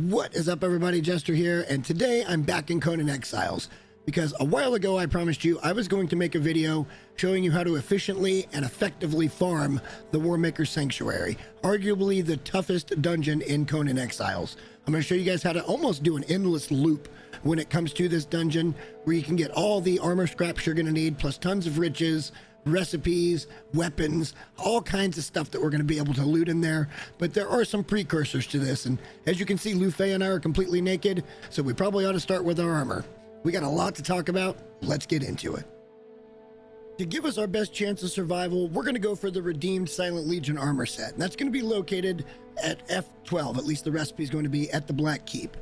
What is up, everybody? Jester here, and today I'm back in Conan Exiles because a while ago I promised you I was going to make a video showing you how to efficiently and effectively farm the Warmakers Sanctuary, arguably the toughest dungeon in Conan Exiles. I'm going to show you guys how to almost do an endless loop when it comes to this dungeon, where you can get all the armor scraps you're going to need, plus tons of riches, recipes, weapons, all kinds of stuff that we're going to be able to loot in there. But there are some precursors to this, and as you can see, Luffy and I are completely naked, so we probably ought to start with our armor. We got a lot to talk about. Let's get into it. To give us our best chance of survival, we're going to go for the redeemed Silent Legion armor set, and that's going to be located at F12. At least the recipe is going to be at the Black Keep.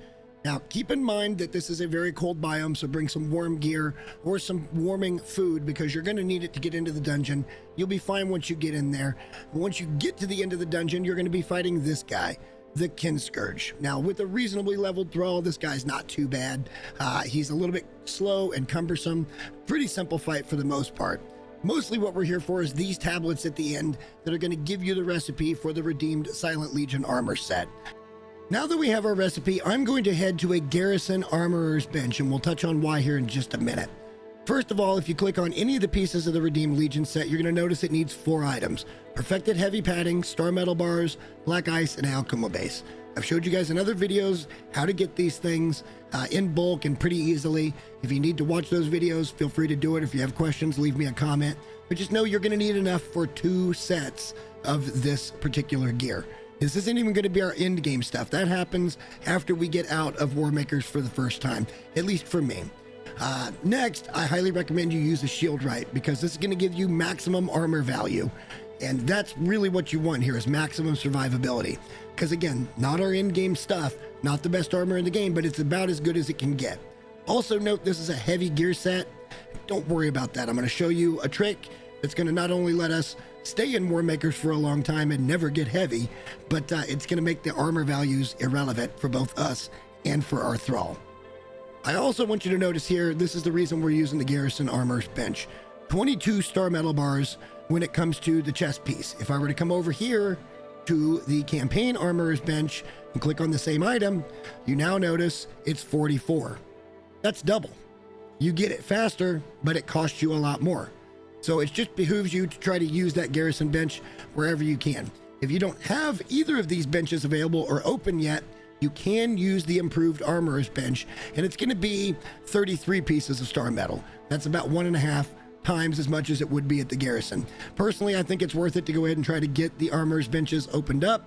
Now, keep in mind that this is a very cold biome, so bring some warm gear or some warming food because you're going to need it to get into the dungeon. You'll be fine once you get in there. But once you get to the end of the dungeon, you're going to be fighting this guy, the Kinscourge. Now, with a reasonably leveled thrall, this guy's not too bad. He's a little bit slow and cumbersome. Pretty simple fight for the most part. Mostly what we're here for is these tablets at the end that are going to give you the recipe for the redeemed Silent Legion armor set. Now that we have our recipe, I'm going to head to a garrison armorer's bench, and we'll touch on why here in just a minute. First of all, if you click on any of the pieces of the Redeemed Legion set, you're going to notice it needs 4 items: perfected heavy padding, star metal bars, black ice, and alchemy base. I've showed you guys in other videos how to get these things in bulk and pretty easily. If you need to watch those videos, feel free to do it. If you have questions, leave me a comment. But just know you're going to need enough for 2 sets of this particular gear. This isn't even going to be our end game stuff. That happens after we get out of Warmakers for the first time, at least for me. Next, I highly recommend you use a shield right, because this is going to give you maximum armor value. And that's really what you want here, is maximum survivability. Because again, not our end game stuff, not the best armor in the game, but it's about as good as it can get. Also note, this is a heavy gear set. Don't worry about that. I'm going to show you a trick that's going to not only let us stay in Warmakers for a long time and never get heavy, but it's going to make the armor values irrelevant for both us and for our thrall. I also want you to notice here, this is the reason we're using the garrison armor's bench. 22 star metal bars when it comes to the chest piece. If I were to come over here to the campaign armorer's bench and click on the same item, you now notice it's 44. That's double. You get it faster, but it costs you a lot more. So it just behooves you to try to use that garrison bench wherever you can. If you don't have either of these benches available or open yet, you can use the improved armorer's bench, and it's going to be 33 pieces of star metal. That's about 1.5 times as much as it would be at the garrison. Personally, I think it's worth it to go ahead and try to get the armorer's benches opened up.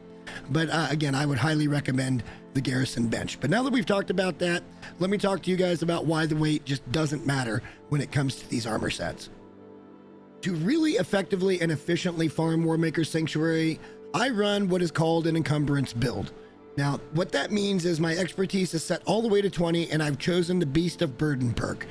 But again, I would highly recommend the garrison bench. But now that we've talked about that, let me talk to you guys about why the weight just doesn't matter when it comes to these armor sets. To really effectively and efficiently farm Warmakers Sanctuary, I run what is called an encumbrance build. Now, what that means is my expertise is set all the way to 20, and I've chosen the Beast of Burden perk,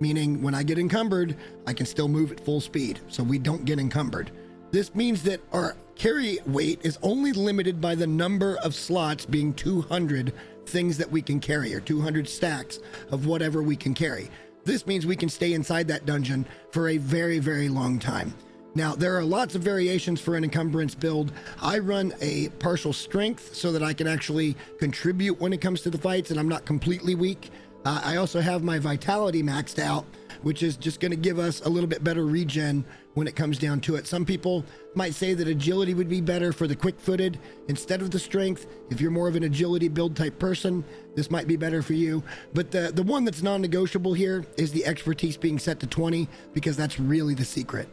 meaning when I get encumbered, I can still move at full speed, so we don't get encumbered. This means that our carry weight is only limited by the number of slots being 200 things that we can carry, or 200 stacks of whatever we can carry. This means we can stay inside that dungeon for a very, very long time. Now, there are lots of variations for an encumbrance build. I run a partial strength so that I can actually contribute when it comes to the fights and I'm not completely weak. I also have my vitality maxed out, which is just going to give us a little bit better regen when it comes down to it. Some people might say that agility would be better for the quick-footed instead of the strength. If you're more of an agility build type person, this might be better for you. But the one that's non-negotiable here is the expertise being set to 20, because that's really the secret.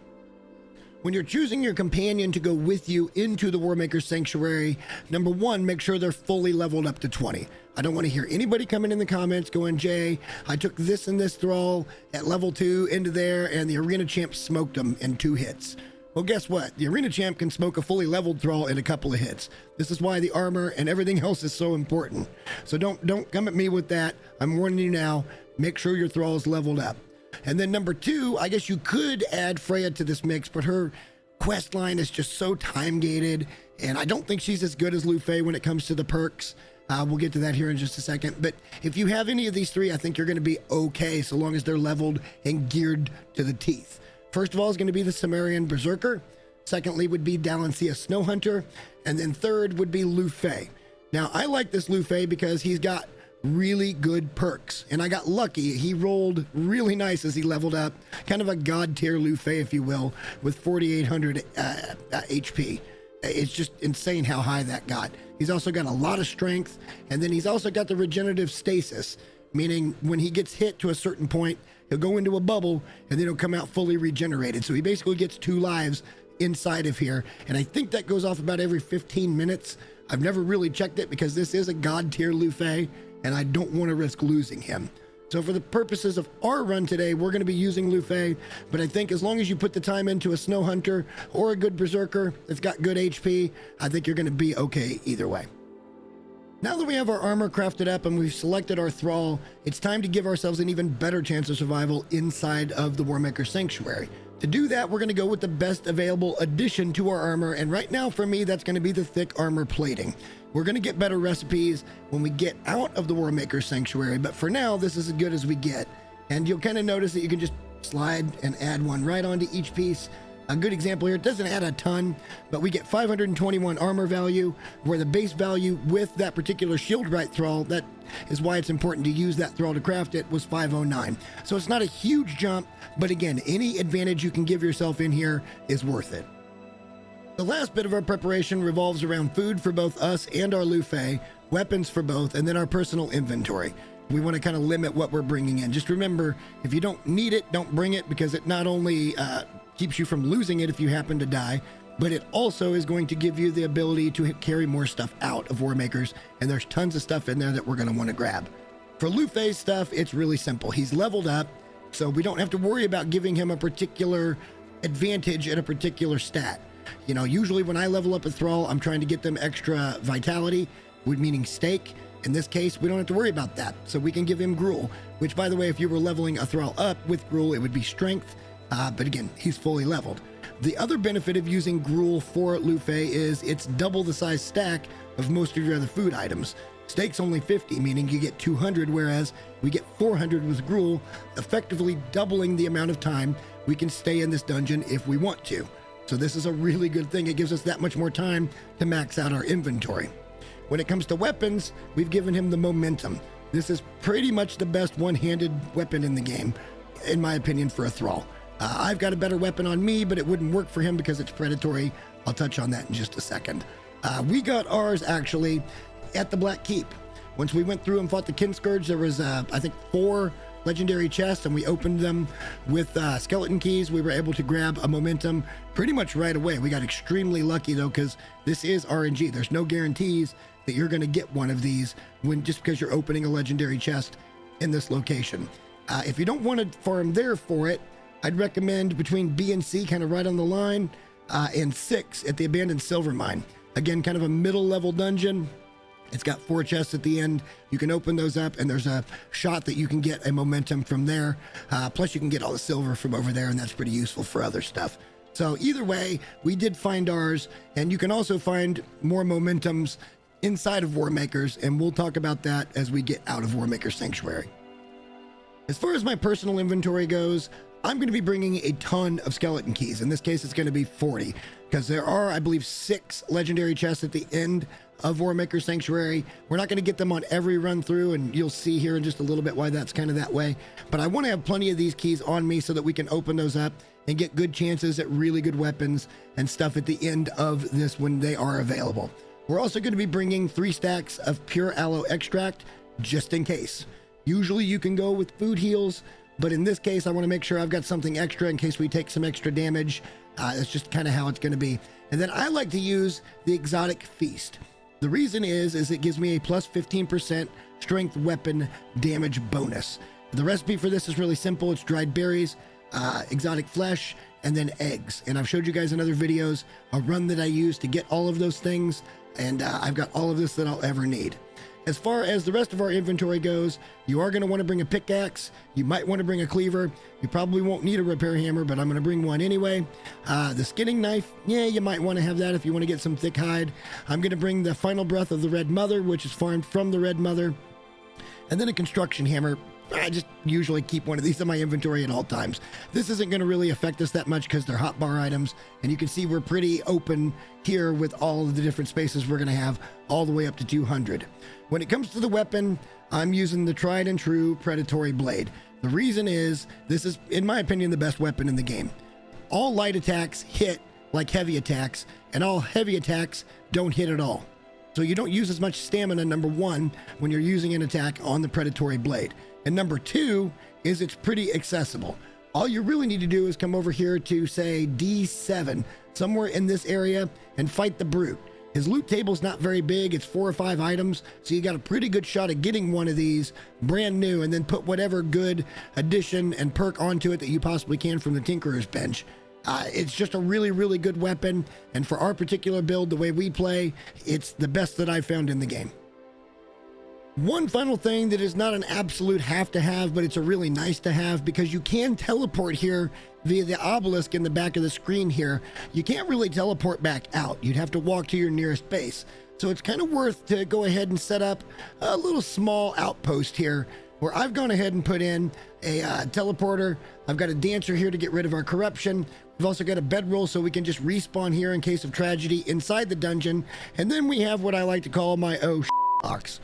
When you're choosing your companion to go with you into the Warmakers Sanctuary, number 1, make sure they're fully leveled up to 20. I don't want to hear anybody coming in the comments going, Jay, I took this and this thrall at level 2 into there, and the arena champ smoked them in 2 hits. Well, guess what? The arena champ can smoke a fully leveled thrall in a couple of hits. This is why the armor and everything else is so important. So don't come at me with that. I'm warning you now. Make sure your thrall is leveled up. And then number 2, I guess you could add Freya to this mix, but her quest line is just so time gated, and I don't think she's as good as Luffy when it comes to the perks. We'll get to that here in just a second. But if you have any of these 3, I think you're going to be okay, so long as they're leveled and geared to the teeth. First of all is going to be the Cimmerian Berserker. Secondly would be Dalancia Snowhunter. And then third would be Luffy. Now, I like this Lufay because he's got really good perks, and I got lucky. He rolled really nice as he leveled up, kind of a god tier Lufay, if you will, with 4,800 HP. It's just insane how high that got. He's also got a lot of strength, and then he's also got the regenerative stasis, meaning when he gets hit to a certain point, he'll go into a bubble and then he'll come out fully regenerated. So he basically gets 2 lives inside of here, and I think that goes off about every 15 minutes. I've never really checked it because this is a god tier Lufay, and I don't want to risk losing him. So for the purposes of our run today, we're going to be using Lufay, but I think as long as you put the time into a Snow Hunter or a good Berserker that's got good HP, I think you're going to be okay either way. Now that we have our armor crafted up and we've selected our thrall, it's time to give ourselves an even better chance of survival inside of the Warmaker Sanctuary. To do that, we're going to go with the best available addition to our armor, and right now for me, that's going to be the thick armor plating. We're going to get better recipes when we get out of the Warmaker Sanctuary, but for now, this is as good as we get. And you'll kind of notice that you can just slide and add one right onto each piece. A good example here, it doesn't add a ton, but we get 521 armor value, where the base value with that particular Shieldbright thrall, that is why it's important to use that thrall to craft it, was 509. So it's not a huge jump, but again, any advantage you can give yourself in here is worth it. The last bit of our preparation revolves around food for both us and our Lufay, weapons for both, and then our personal inventory. We want to kind of limit what we're bringing in. Just remember, if you don't need it, don't bring it, because it not only keeps you from losing it if you happen to die, but it also is going to give you the ability to carry more stuff out of Warmakers, and there's tons of stuff in there that we're going to want to grab. For Lufay's stuff, it's really simple. He's leveled up, so we don't have to worry about giving him a particular advantage at a particular stat. You know, usually when I level up a thrall, I'm trying to get them extra vitality, meaning stake. In this case, we don't have to worry about that, so we can give him gruel, which, by the way, if you were leveling a thrall up with gruel, it would be strength, but again, he's fully leveled. The other benefit of using gruel for Lufay is it's double the size stack of most of your other food items. Steak's only 50, meaning you get 200, whereas we get 400 with gruel, effectively doubling the amount of time we can stay in this dungeon if we want to. So this is a really good thing. It gives us that much more time to max out our inventory. When it comes to weapons, we've given him the momentum. This is pretty much the best one-handed weapon in the game, in my opinion, for a thrall. I've got a better weapon on me, but it wouldn't work for him because it's predatory. I'll touch on that in just a second. We got ours actually at the Black Keep. Once we went through and fought the Kinscourge, there was, I think, 4 legendary chests, and we opened them with skeleton keys. We were able to grab a momentum pretty much right away. We got extremely lucky though, because this is RNG. There's no guarantees that you're going to get one of these just because you're opening a legendary chest in this location. If you don't want to farm there for it, I'd recommend between B and C, kind of right on the line, and 6 at the Abandoned Silver Mine. Again, kind of a middle level dungeon. It's got 4 chests at the end. You can open those up, and there's a shot that you can get a momentum from there. Plus, you can get all the silver from over there, and that's pretty useful for other stuff. So either way, we did find ours, and you can also find more momentums inside of Warmakers, and we'll talk about that as we get out of Warmaker Sanctuary. As far as my personal inventory goes, I'm going to be bringing a ton of skeleton keys. In this case, it's going to be 40, because there are, I believe, 6 legendary chests at the end of Warmaker Sanctuary. We're not going to get them on every run through, and you'll see here in just a little bit why that's kind of that way. But I want to have plenty of these keys on me so that we can open those up and get good chances at really good weapons and stuff at the end of this when they are available. We're also going to be bringing 3 stacks of pure aloe extract just in case. Usually you can go with food heals, but in this case, I want to make sure I've got something extra in case we take some extra damage. That's just kind of how it's going to be. And then I like to use the Exotic Feast. The reason is it gives me a plus 15% strength weapon damage bonus. The recipe for this is really simple. It's dried berries, exotic flesh, and then eggs. And I've showed you guys in other videos a run that I use to get all of those things. And I've got all of this that I'll ever need. As far as the rest of our inventory goes, you are going to want to bring a pickaxe. You might want to bring a cleaver. You probably won't need a repair hammer, but I'm going to bring one anyway. The skinning knife, yeah, you might want to have that if you want to get some thick hide. I'm going to bring the final breath of the Red Mother, which is farmed from the Red Mother. And then a construction hammer I just usually keep one of these in my inventory at all times. This isn't going to really affect us that much because they're hotbar items, and you can see we're pretty open here with all of the different spaces we're going to have all the way up to 200. When it comes to the weapon, I'm using the tried and true predatory blade. The reason is this is, in my opinion, the best weapon in the game. All light attacks hit like heavy attacks, and all heavy attacks don't hit at all. So you don't use as much stamina, number one, when you're using an attack on the predatory blade. And number two is it's pretty accessible. All you really need to do is come over here to, say, D7, somewhere in this area, and fight the brute. His loot table's not very big. It's 4 or 5 items, so you got a pretty good shot at getting one of these brand new, and then put whatever good addition and perk onto it that you possibly can from the Tinkerer's Bench. It's just a really, really good weapon, and for our particular build, the way we play, it's the best that I've found in the game. One final thing that is not an absolute have to have, but it's a really nice to have, because you can teleport here via the obelisk in the back of the screen here. You can't really teleport back out. You'd have to walk to your nearest base. So it's kind of worth to go ahead and set up a little small outpost here, where I've gone ahead and put in a teleporter. I've got a dancer here to get rid of our corruption. We've also got a bedroll so we can just respawn here in case of tragedy inside the dungeon. And then we have what I like to call my box.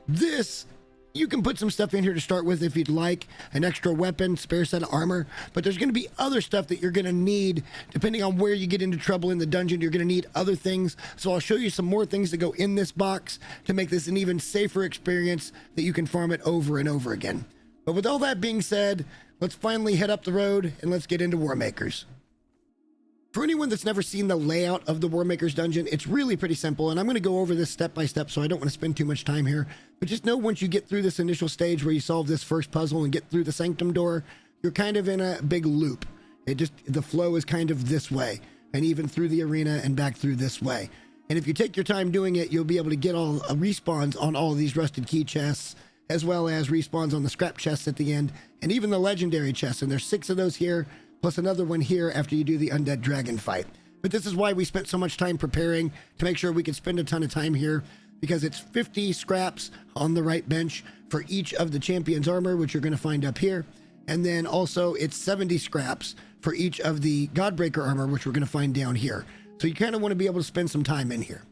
This, you can put some stuff in here to start with if you'd like, an extra weapon, spare set of armor, but there's going to be other stuff that you're going to need depending on where you get into trouble in the dungeon. You're going to need other things, so I'll show you some more things that go in this box to make this an even safer experience that you can farm it over and over again. But with all that being said, let's finally head up the road and let's get into Warmakers. For anyone that's never seen the layout of the Warmakers dungeon, it's really pretty simple, and I'm going to go over this step by step, so I don't want to spend too much time here. But just know once you get through this initial stage where you solve this first puzzle and get through the sanctum door, you're kind of in a big loop. The flow is kind of this way, and even through the arena and back through this way. And if you take your time doing it, you'll be able to get all respawns on all of these rusted key chests, as well as respawns on the scrap chests at the end, and even the legendary chests. And there's 6 of those here, plus another one here after you do the undead dragon fight. But this is why we spent so much time preparing, to make sure we could spend a ton of time here, because it's 50 scraps on the right bench for each of the champion's armor, which you're going to find up here. And then also it's 70 scraps for each of the Godbreaker armor, which we're going to find down here. So you kind of want to be able to spend some time in here.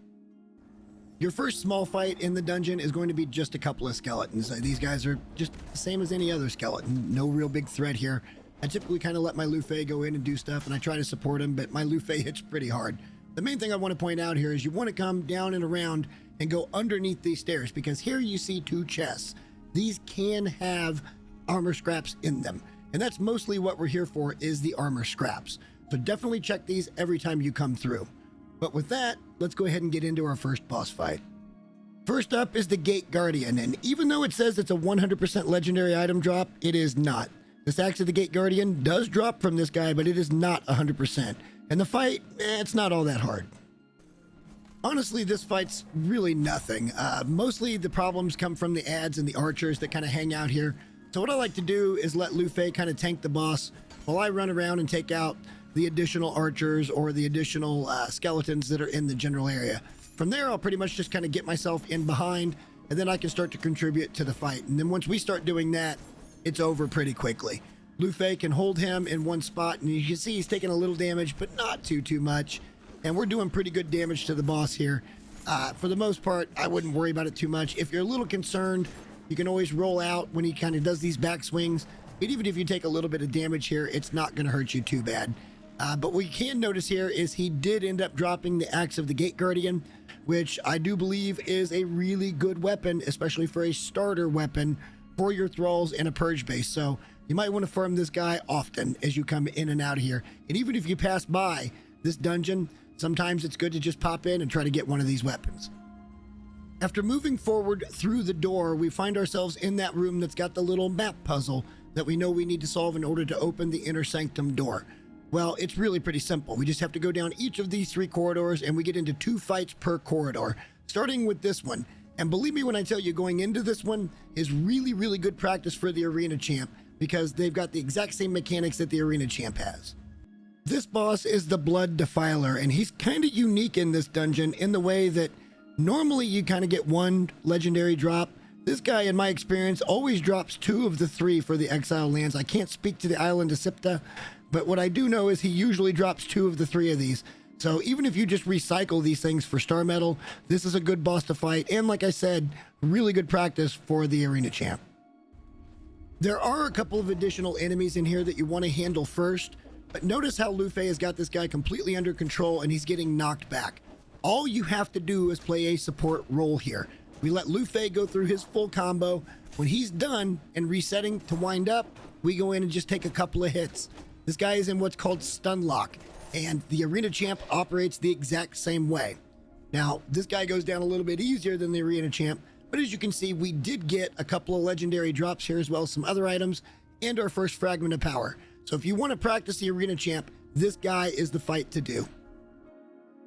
Your first small fight in the dungeon is going to be just a couple of skeletons. These guys are just the same as any other skeleton. No real big threat here. I typically kind of let my Luffy go in and do stuff, and I try to support him, but my Luffy hits pretty hard. The main thing I want to point out here is you want to come down and around and go underneath these stairs, because here you see 2 chests. These can have armor scraps in them, and that's mostly what we're here for, is the armor scraps. So definitely check these every time you come through. But with that, let's go ahead and get into our first boss fight. First up is the Gate Guardian, and even though it says it's a 100% legendary item drop, it is not. This Axe of the Gate Guardian does drop from this guy, but it is not 100%. And the fight, it's not all that hard. Honestly, this fight's really nothing. Mostly the problems come from the ads and the archers that kind of hang out here. So what I like to do is let Luffy kind of tank the boss while I run around and take out the additional archers or the additional skeletons that are in the general area. From there, I'll pretty much just kind of get myself in behind, and then I can start to contribute to the fight. And then once we start doing that, it's over pretty quickly. Luffy can hold him in one spot, and you can see he's taking a little damage, but not too much. And we're doing pretty good damage to the boss here. For the most part, I wouldn't worry about it too much. If you're a little concerned, you can always roll out when he kind of does these back swings. But even if you take a little bit of damage here, it's not going to hurt you too bad. But what you can notice here is he did end up dropping the Axe of the Gate Guardian, which I do believe is a really good weapon, especially for a starter weapon for your thralls in a purge base. So you might want to farm this guy often as you come in and out of here. And even if you pass by this dungeon, sometimes it's good to just pop in and try to get one of these weapons. After moving forward through the door, we find ourselves in that room that's got the little map puzzle that we know we need to solve in order to open the inner sanctum door. Well, it's really pretty simple. We just have to go down each of these 3 corridors, and we get into 2 fights per corridor, starting with this one. And believe me when I tell you, going into this one is really good practice for the arena champ, because they've got the exact same mechanics that the arena champ has. This boss is the Blood Defiler, and he's kind of unique in this dungeon in the way that normally you kind of get 1 legendary drop This guy, in my experience, always drops 2 of the 3 for the exile lands. I can't speak to the island of Sipta, but what I do know is he usually drops 2 of the 3 of these. So even if you just recycle these things for star metal, this is a good boss to fight. And like I said, really good practice for the arena champ. There are a couple of additional enemies in here that you want to handle first, but notice how Lufei has got this guy completely under control and he's getting knocked back. All you have to do is play a support role here. We let Lufei go through his full combo. When he's done and resetting to wind up, we go in and just take a couple of hits. This guy is in what's called stun lock, and the arena champ operates the exact same way. Now, this guy goes down a little bit easier than the arena champ, but as you can see, we did get a couple of legendary drops here as well as some other items and our first fragment of power. So if you want to practice the arena champ, this guy is the fight to do.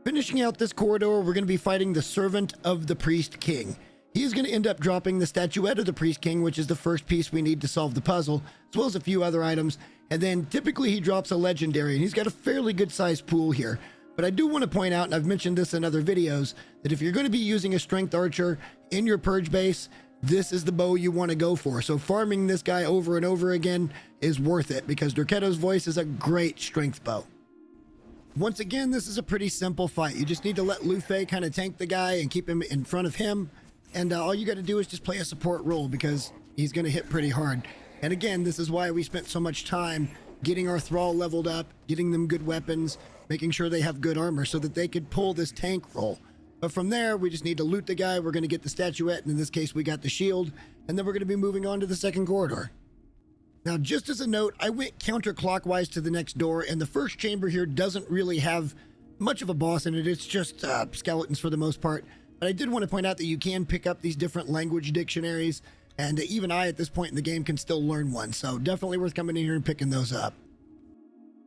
Finishing out this corridor, we're going to be fighting the Servant of the Priest King. He is going to end up dropping the statuette of the Priest King, which is the first piece we need to solve the puzzle, as well as a few other items. And then typically he drops a legendary, and he's got a fairly good sized pool here. But I do want to point out, and I've mentioned this in other videos, that if you're going to be using a strength archer in your purge base, this is the bow you want to go for. So farming this guy over and over again is worth it, because Dorketto's Voice is a great strength bow. Once again, this is a pretty simple fight. You just need to let Lufei kind of tank the guy and keep him in front of him. And all you got to do is just play a support role, because he's going to hit pretty hard. And again, this is why we spent so much time getting our thrall leveled up, getting them good weapons, making sure they have good armor so that they could pull this tank role. But from there, we just need to loot the guy. We're going to get the statuette, and in this case, we got the shield. And then we're going to be moving on to the second corridor. Now, just as a note, I went counterclockwise to the next door, and the first chamber here doesn't really have much of a boss in it. It's just skeletons for the most part. But I did want to point out that you can pick up these different language dictionaries, and even I, at this point in the game, can still learn one. So definitely worth coming in here and picking those up.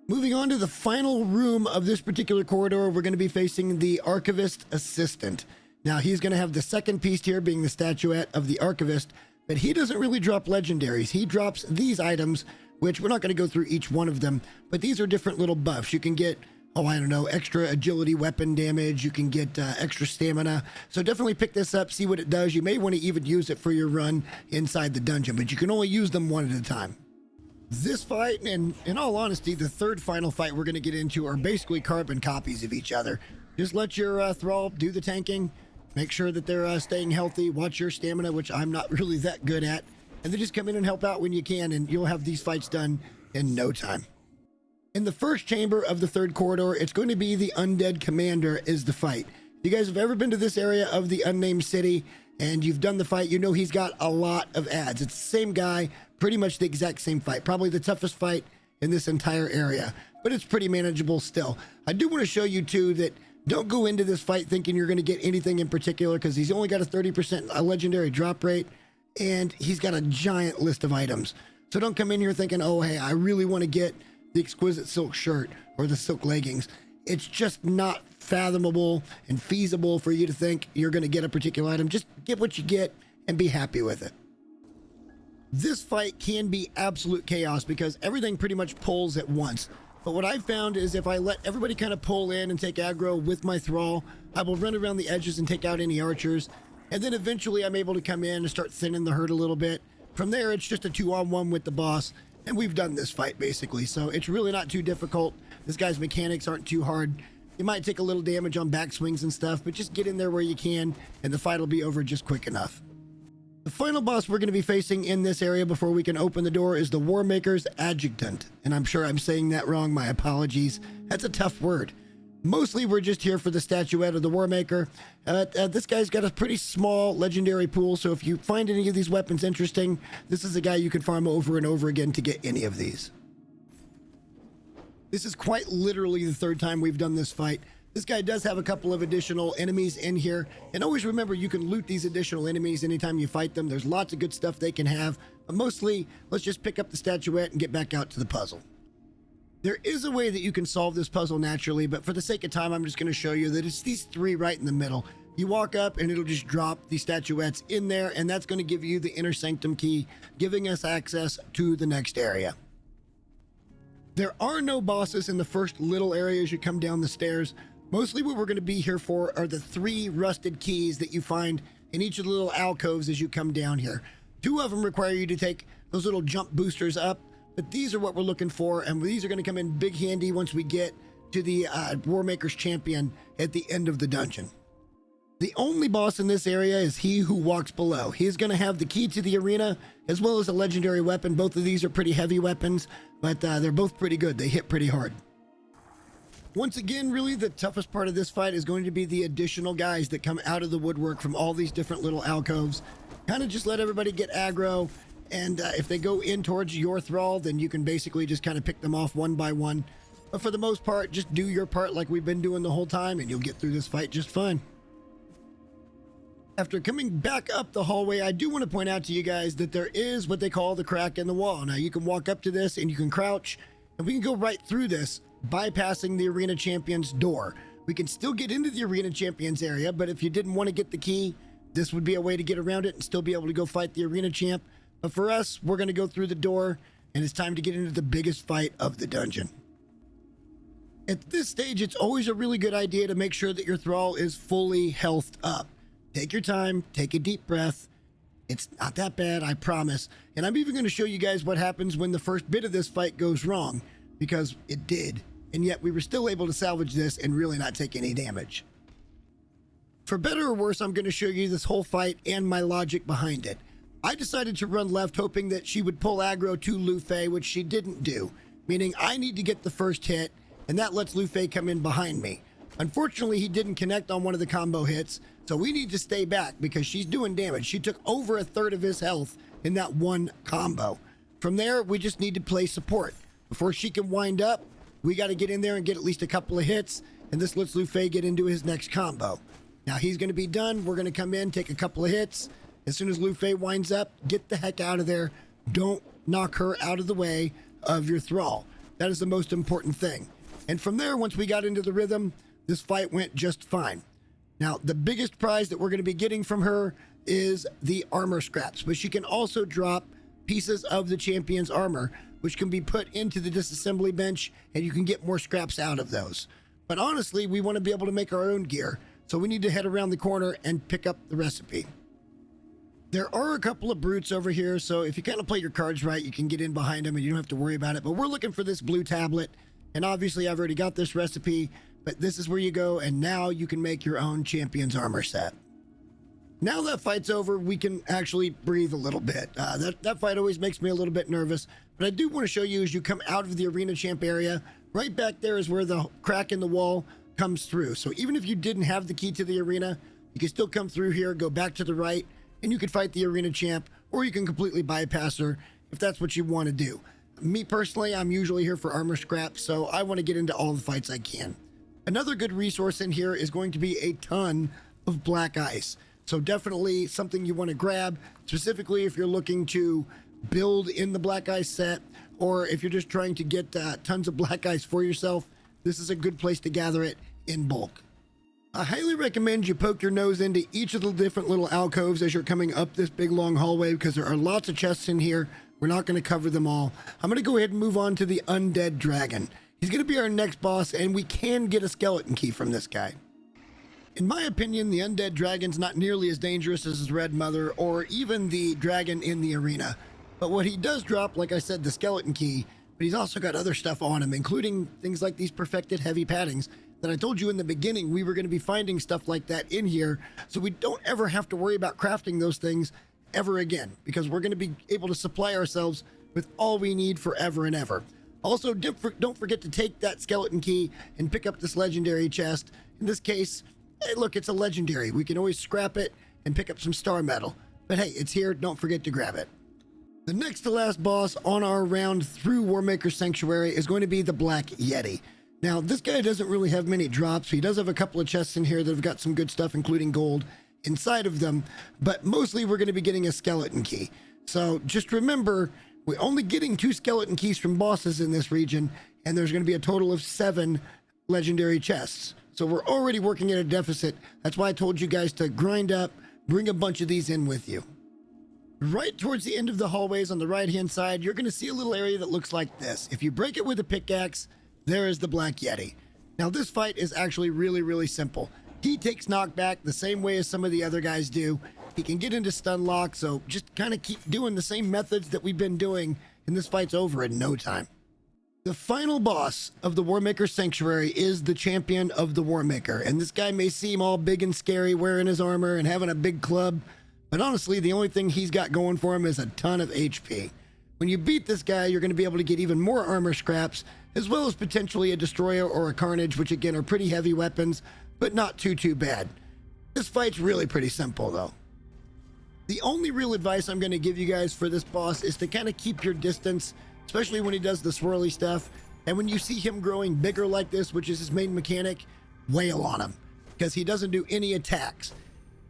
Moving on to the final room of this particular corridor, we're going to be facing the Archivist Assistant. Now, he's going to have the second piece here being the statuette of the Archivist, but he doesn't really drop legendaries. He drops these items, which we're not going to go through each one of them, but these are different little buffs. You can get, I don't know, extra agility weapon damage. You can get extra stamina. So definitely pick this up, see what it does. You may want to even use it for your run inside the dungeon, but you can only use them one at a time. This fight, and in all honesty, the third final fight we're going to get into are basically carbon copies of each other. Just let your thrall do the tanking. Make sure that they're staying healthy. Watch your stamina, which I'm not really that good at. And then just come in and help out when you can, and you'll have these fights done in no time. In the first chamber of the third corridor, it's going to be the Undead Commander is the fight. If you guys have ever been to this area of the Unnamed City and you've done the fight, you know he's got a lot of adds. It's the same guy, pretty much the exact same fight. Probably the toughest fight in this entire area, but it's pretty manageable still. I do want to show you too that don't go into this fight thinking you're going to get anything in particular, because he's only got a 30% legendary drop rate, and he's got a giant list of items. So don't come in here thinking, oh, hey, I really want to get the exquisite silk shirt or the silk leggings. It's just not fathomable and feasible for you to think you're going to get a particular item. Just get what you get and be happy with it. This fight can be absolute chaos because everything pretty much pulls at once. But what I've found is if I let everybody kind of pull in and take aggro with my thrall, I will run around the edges and take out any archers. And then eventually I'm able to come in and start thinning the herd a little bit. From there, it's just a 2-on-1 with the boss. And we've done this fight basically. So it's really not too difficult. This guy's mechanics aren't too hard. You might take a little damage on backswings and stuff, but just get in there where you can and the fight will be over just quick enough. The final boss we're going to be facing in this area before we can open the door is the Warmakers Adjutant. And I'm sure I'm saying that wrong, my apologies. That's a tough word. Mostly we're just here for the statuette of the Warmaker. This guy's got a pretty small legendary pool, so if you find any of these weapons interesting, this is a guy you can farm over and over again to get any of these. This is quite literally the third time we've done this fight. This guy does have a couple of additional enemies in here, and always remember you can loot these additional enemies anytime you fight them. There's lots of good stuff they can have, but mostly let's just pick up the statuette and get back out to the puzzle. There is a way that you can solve this puzzle naturally, but for the sake of time, I'm just going to show you that it's these three right in the middle. You walk up and it'll just drop the statuettes in there, and that's going to give you the inner sanctum key, giving us access to the next area. There are no bosses in the first little area as you come down the stairs. Mostly what we're going to be here for are the 3 rusted keys that you find in each of the little alcoves as you come down here. 2 of them require you to take those little jump boosters up, but these are what we're looking for, and these are going to come in big handy once we get to the Warmakers champion at the end of the dungeon. The only boss in this area is he who walks below. He's going to have the key to the arena as well as a legendary weapon. Both of these are pretty heavy weapons, but they're both pretty good. They hit pretty hard. Once again, really the toughest part of this fight is going to be the additional guys that come out of the woodwork from all these different little alcoves. Kind of just let everybody get aggro, and if they go in towards your thrall, then you can basically just kind of pick them off one by one. But for the most part, just do your part like we've been doing the whole time, and you'll get through this fight just fine. After coming back up the hallway, I do want to point out to you guys that there is what they call the crack in the wall. Now, you can walk up to this and you can crouch, and we can go right through this, bypassing the Arena Champion's door. We can still get into the Arena Champion's area, but if you didn't want to get the key, this would be a way to get around it and still be able to go fight the Arena Champ. But for us, we're going to go through the door, and it's time to get into the biggest fight of the dungeon. At this stage, it's always a really good idea to make sure that your thrall is fully healthed up. Take your time, take a deep breath. It's not that bad, I promise. And I'm even going to show you guys what happens when the first bit of this fight goes wrong, because it did. And yet we were still able to salvage this and really not take any damage. For better or worse, I'm going to show you this whole fight and my logic behind it. I decided to run left hoping that she would pull aggro to Lu Fei, which she didn't do, meaning I need to get the first hit, and that lets Lu Fei come in behind me. Unfortunately, he didn't connect on one of the combo hits, so we need to stay back because she's doing damage. She took over a third of his health in that one combo. From there, we just need to play support. Before she can wind up, we got to get in there and get at least a couple of hits, and this lets Lu Fei get into his next combo. Now he's going to be done. We're going to come in, take a couple of hits. As soon as Lu Fei winds up, get the heck out of there. Don't knock her out of the way of your thrall. That is the most important thing. And from there, once we got into the rhythm, this fight went just fine. Now, the biggest prize that we're going to be getting from her is the armor scraps, but she can also drop pieces of the champion's armor, which can be put into the disassembly bench, and you can get more scraps out of those. But honestly, we want to be able to make our own gear, so we need to head around the corner and pick up the recipe. There are a couple of brutes over here, so if you kind of play your cards right, you can get in behind them and you don't have to worry about it. But we're looking for this blue tablet, and obviously I've already got this recipe, but this is where you go, and now you can make your own champion's armor set. Now that fight's over, we can actually breathe a little bit. That fight always makes me a little bit nervous, but I do want to show you as you come out of the Arena Champ area, right back there is where the crack in the wall comes through. So even if you didn't have the key to the arena, you can still come through here, go back to the right, and you can fight the Arena Champ, or you can completely bypass her if that's what you want to do. Me personally, I'm usually here for armor scraps, so I want to get into all the fights I can. Another good resource in here is going to be a ton of black ice. So definitely something you want to grab, specifically if you're looking to build in the black ice set, or if you're just trying to get tons of black ice for yourself, this is a good place to gather it in bulk. I highly recommend you poke your nose into each of the different little alcoves as you're coming up this big long hallway, because there are lots of chests in here. We're not going to cover them all. I'm going to go ahead and move on to the Undead Dragon. He's going to be our next boss, and we can get a skeleton key from this guy. In my opinion, the Undead Dragon's not nearly as dangerous as his Red Mother or even the dragon in the arena. But what he does drop, like I said, the skeleton key, but he's also got other stuff on him, including things like these perfected heavy paddings that I told you in the beginning we were going to be finding stuff like that in here, so we don't ever have to worry about crafting those things ever again, because we're going to be able to supply ourselves with all we need forever and ever. Also, don't forget to take that skeleton key and pick up this legendary chest. In this case, hey, look, it's a legendary. We can always scrap it and pick up some star metal. But hey, it's here. Don't forget to grab it. The next to last boss on our round through Warmakers Sanctuary is going to be the Black Yeti. Now, this guy doesn't really have many drops. He does have a couple of chests in here that have got some good stuff, including gold inside of them. But mostly, we're going to be getting a skeleton key. So just remember, we're only getting 2 skeleton keys from bosses in this region, and there's going to be a total of 7 legendary chests. So we're already working at a deficit. That's why I told you guys to grind up, bring a bunch of these in with you. Right towards the end of the hallways on the right-hand side, you're going to see a little area that looks like this. If you break it with a pickaxe, there is the Black Yeti. Now, this fight is actually really, really simple. He takes knockback the same way as some of the other guys do, He can get into stun lock, so just kind of keep doing the same methods that we've been doing, and this fight's over in no time. The final boss of the Warmaker Sanctuary is the champion of the Warmaker, and this guy may seem all big and scary wearing his armor and having a big club, but honestly, the only thing he's got going for him is a ton of HP. When you beat this guy, you're going to be able to get even more armor scraps, as well as potentially a destroyer or a carnage, which again are pretty heavy weapons, but not too bad. This fight's really pretty simple though. The only real advice I'm going to give you guys for this boss is to kind of keep your distance, especially when he does the swirly stuff. And when you see him growing bigger like this, which is his main mechanic, wail on him, because he doesn't do any attacks.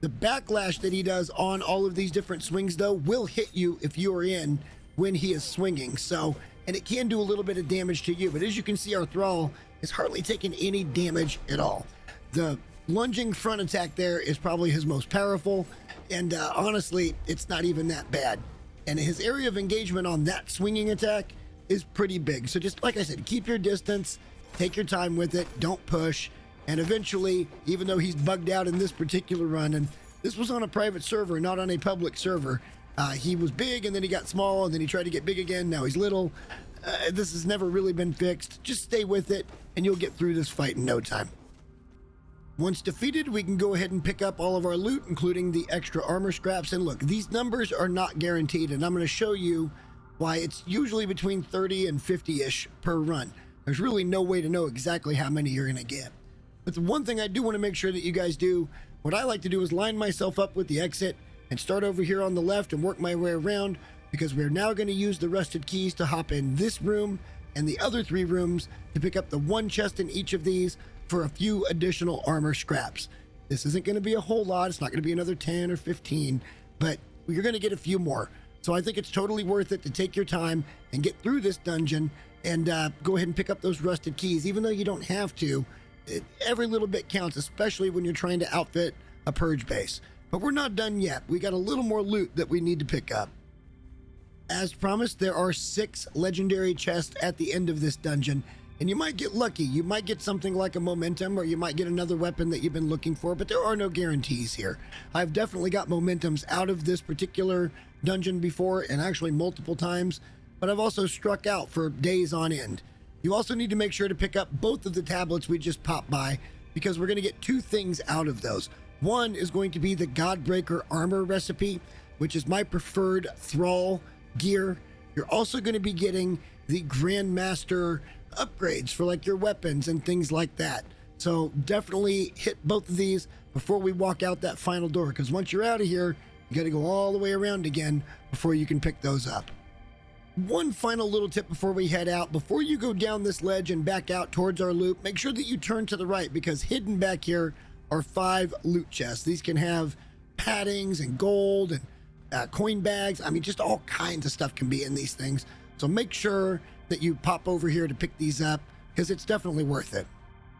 The backlash that he does on all of these different swings though will hit you if you are in when he is swinging. So, and it can do a little bit of damage to you, but as you can see, our Thrall is hardly taking any damage at all. The lunging front attack there is probably his most powerful, and honestly, it's not even that bad. And his area of engagement on that swinging attack is pretty big. So just like I said, keep your distance, take your time with it, don't push, and eventually, even though he's bugged out in this particular run, and this was on a private server, not on a public server, he was big and then he got small and then he tried to get big again. Now he's little. This has never really been fixed. Just stay with it and you'll get through this fight in no time. Once defeated, we can go ahead and pick up all of our loot, including the extra armor scraps. And look, these numbers are not guaranteed, and I'm going to show you why it's usually between 30 and 50-ish per run. There's really no way to know exactly how many you're going to get. But the one thing I do want to make sure that you guys do, what I like to do is line myself up with the exit and start over here on the left and work my way around, because we're now going to use the rusted keys to hop in this room and the other 3 rooms to pick up the 1 chest in each of these for a few additional armor scraps. This isn't going to be a whole lot. It's not going to be another 10 or 15, but you're going to get a few more. So I think it's totally worth it to take your time and get through this dungeon and go ahead and pick up those rusted keys, even though you don't have to. Every little bit counts, especially when you're trying to outfit a purge base. But we're not done yet. We got a little more loot that we need to pick up. As promised, there are 6 legendary chests at the end of this dungeon, and you might get lucky. You might get something like a momentum, or you might get another weapon that you've been looking for, but there are no guarantees here. I've definitely got momentums out of this particular dungeon before, and actually multiple times, but I've also struck out for days on end. You also need to make sure to pick up both of the tablets we just popped by, because we're going to get 2 things out of those. One is going to be the Godbreaker armor recipe, which is my preferred Thrall gear. You're also going to be getting the Grandmaster upgrades for like your weapons and things like that. So definitely hit both of these before we walk out that final door, because once you're out of here, you got to go all the way around again before you can pick those up. One final little tip before we head out: before you go down this ledge and back out towards our loot, make sure that you turn to the right, because hidden back here are 5 loot chests. These can have paddings and gold and coin bags. I mean, just all kinds of stuff can be in these things. So make sure that you pop over here to pick these up, because it's definitely worth it.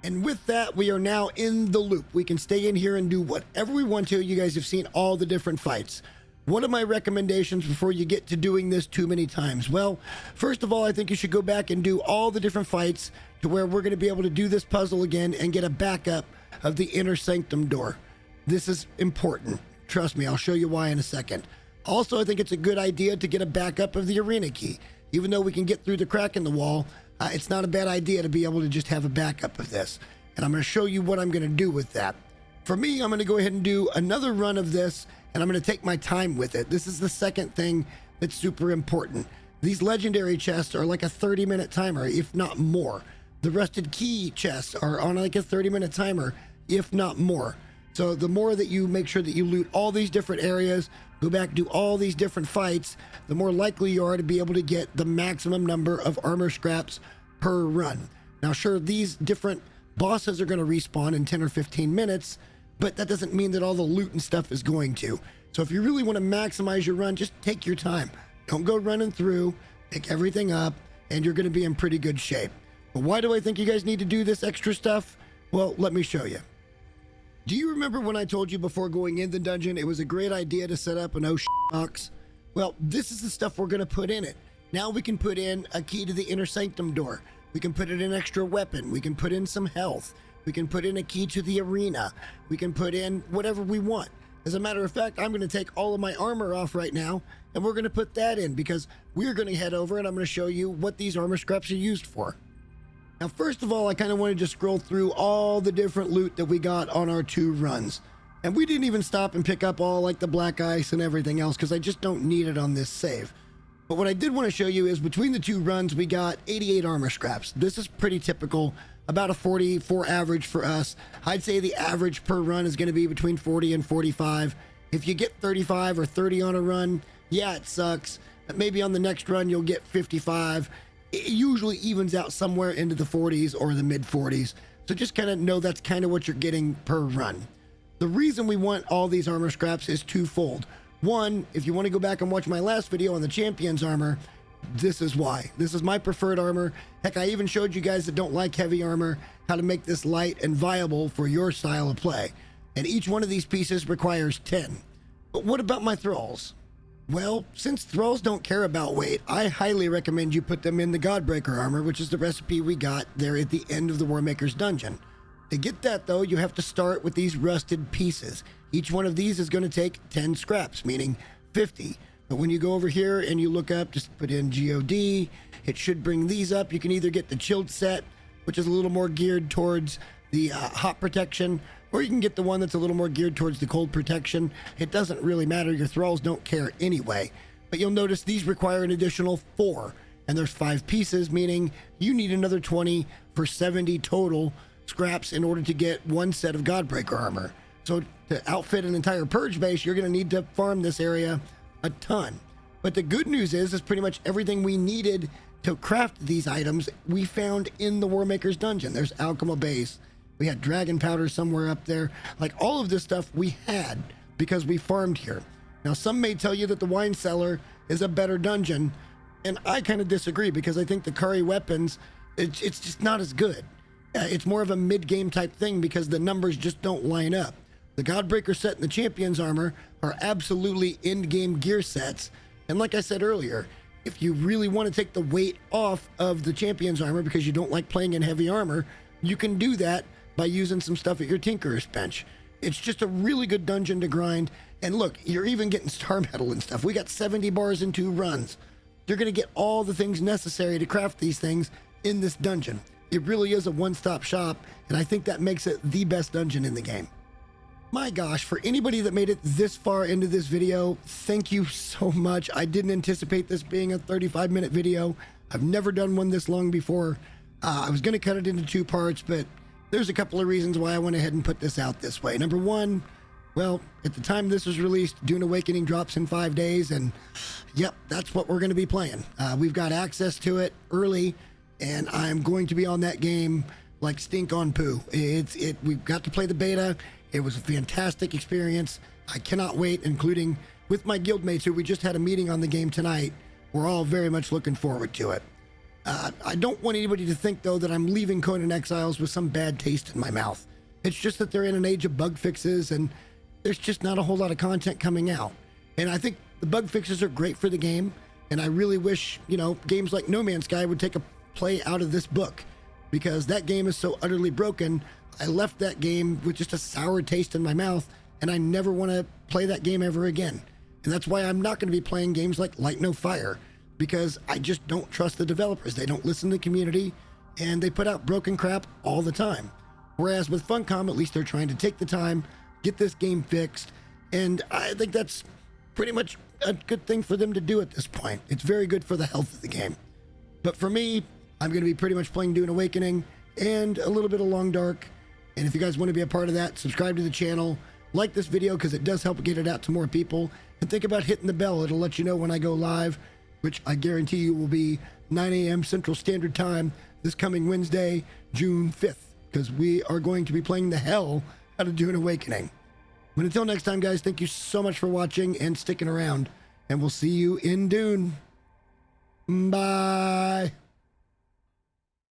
And with that, we are now in the loop. We can stay in here and do whatever we want to. You guys have seen all the different fights. What are my recommendations before you get to doing this too many times? Well, first of all, I think you should go back and do all the different fights to where we're going to be able to do this puzzle again and get a backup of the inner sanctum door. This is important. Trust me, I'll show you why in a second. Also, I think it's a good idea to get a backup of the arena key. Even though we can get through the crack in the wall, it's not a bad idea to be able to just have a backup of this. And I'm going to show you what I'm going to do with that. For me, I'm going to go ahead and do another run of this, and I'm going to take my time with it. This is the second thing that's super important. These legendary chests are like a 30-minute timer, if not more. The rusted key chests are on like a 30-minute timer, if not more. So the more that you make sure that you loot all these different areas, go back, do all these different fights, the more likely you are to be able to get the maximum number of armor scraps per run. Now, sure, these different bosses are going to respawn in 10 or 15 minutes, but that doesn't mean that all the loot and stuff is going to. So if you really want to maximize your run, just take your time. Don't go running through, pick everything up, and you're going to be in pretty good shape. But why do I think you guys need to do this extra stuff? Well, let me show you. Do you remember when I told you before going in the dungeon it was a great idea to set up an oh shit box? Well, this is the stuff we're going to put in it. Now we can put in a key to the inner sanctum door. We can put in an extra weapon. We can put in some health. We can put in a key to the arena. We can put in whatever we want. As a matter of fact, I'm going to take all of my armor off right now, and we're going to put that in because we're going to head over and I'm going to show you what these armor scraps are used for. Now, first of all, I kind of wanted to scroll through all the different loot that we got on our 2 runs. And we didn't even stop and pick up all like the black ice and everything else because I just don't need it on this save. But what I did want to show you is between the 2 runs, we got 88 armor scraps. This is pretty typical, about a 44 average for us. I'd say the average per run is going to be between 40 and 45. If you get 35 or 30 on a run, yeah, it sucks. But maybe on the next run, you'll get 55. It usually evens out somewhere into the 40s or the mid 40s. So just kind of know that's kind of what you're getting per run. The reason we want all these armor scraps is twofold. One, if you want to go back and watch my last video on the Champion's armor, this is why. This is my preferred armor. Heck, I even showed you guys that don't like heavy armor how to make this light and viable for your style of play. And each one of these pieces requires 10. But what about my thralls? Well, since thralls don't care about weight, I highly recommend you put them in the Godbreaker armor, which is the recipe we got there at the end of the Warmakers dungeon. To get that, though, you have to start with these rusted pieces. Each one of these is going to take 10 scraps, meaning 50. But when you go over here and you look up, just put in GOD, it should bring these up. You can either get the chilled set, which is a little more geared towards the hot protection, or you can get the one that's a little more geared towards the cold protection. It doesn't really matter. Your thralls don't care anyway. But you'll notice these require an additional 4, and there's 5 pieces, meaning you need another 20 for 70 total scraps in order to get one set of Godbreaker armor. So to outfit an entire purge base, you're going to need to farm this area a ton. But the good news is pretty much everything we needed to craft these items we found in the Warmakers dungeon. There's alchemy base. We had dragon powder somewhere up there. Like all of this stuff we had because we farmed here. Now some may tell you that the wine cellar is a better dungeon, and I kind of disagree because I think the Kari weapons, it's just not as good. It's more of a mid-game type thing because the numbers just don't line up. The Godbreaker set and the Champion's armor are absolutely end-game gear sets. And like I said earlier, if you really want to take the weight off of the Champion's armor because you don't like playing in heavy armor, you can do that by using some stuff at your Tinkerer's bench. It's just a really good dungeon to grind. And look, you're even getting star metal and stuff. We got 70 bars in 2 runs. You're going to get all the things necessary to craft these things in this dungeon. It really is a one-stop shop, and I think that makes it the best dungeon in the game. My gosh, for anybody that made it this far into this video, thank you so much. I didn't anticipate this being a 35-minute video. I've never done one this long before. I was going to cut it into 2 parts, but there's a couple of reasons why I went ahead and put this out this way. Number one, well, at the time this was released, Dune Awakening drops in 5 days, and yep, that's what we're going to be playing. We've got access to it early, and I'm going to be on that game like stink on poo. We've got to play the beta. It was a fantastic experience. I cannot wait, including with my guildmates who we just had a meeting on the game tonight. We're all very much looking forward to it. I don't want anybody to think, though, that I'm leaving Conan Exiles with some bad taste in my mouth. It's just that they're in an age of bug fixes, and there's just not a whole lot of content coming out. And I think the bug fixes are great for the game, and I really wish, games like No Man's Sky would take a play out of this book, because that game is so utterly broken. I left that game with just a sour taste in my mouth, and I never want to play that game ever again. And that's why I'm not going to be playing games like Light No Fire, because I just don't trust the developers. They don't listen to the community, and they put out broken crap all the time. Whereas with Funcom, at least they're trying to take the time, get this game fixed, and I think that's pretty much a good thing for them to do at this point. It's very good for the health of the game. But for me, I'm going to be pretty much playing Dune Awakening and a little bit of Long Dark. And if you guys want to be a part of that, subscribe to the channel, like this video because it does help get it out to more people, and think about hitting the bell. It'll let you know when I go live, which I guarantee you will be 9 a.m. Central Standard Time this coming Wednesday, June 5th, because we are going to be playing the hell out of Dune Awakening. But until next time, guys, thank you so much for watching and sticking around, and we'll see you in Dune. Bye.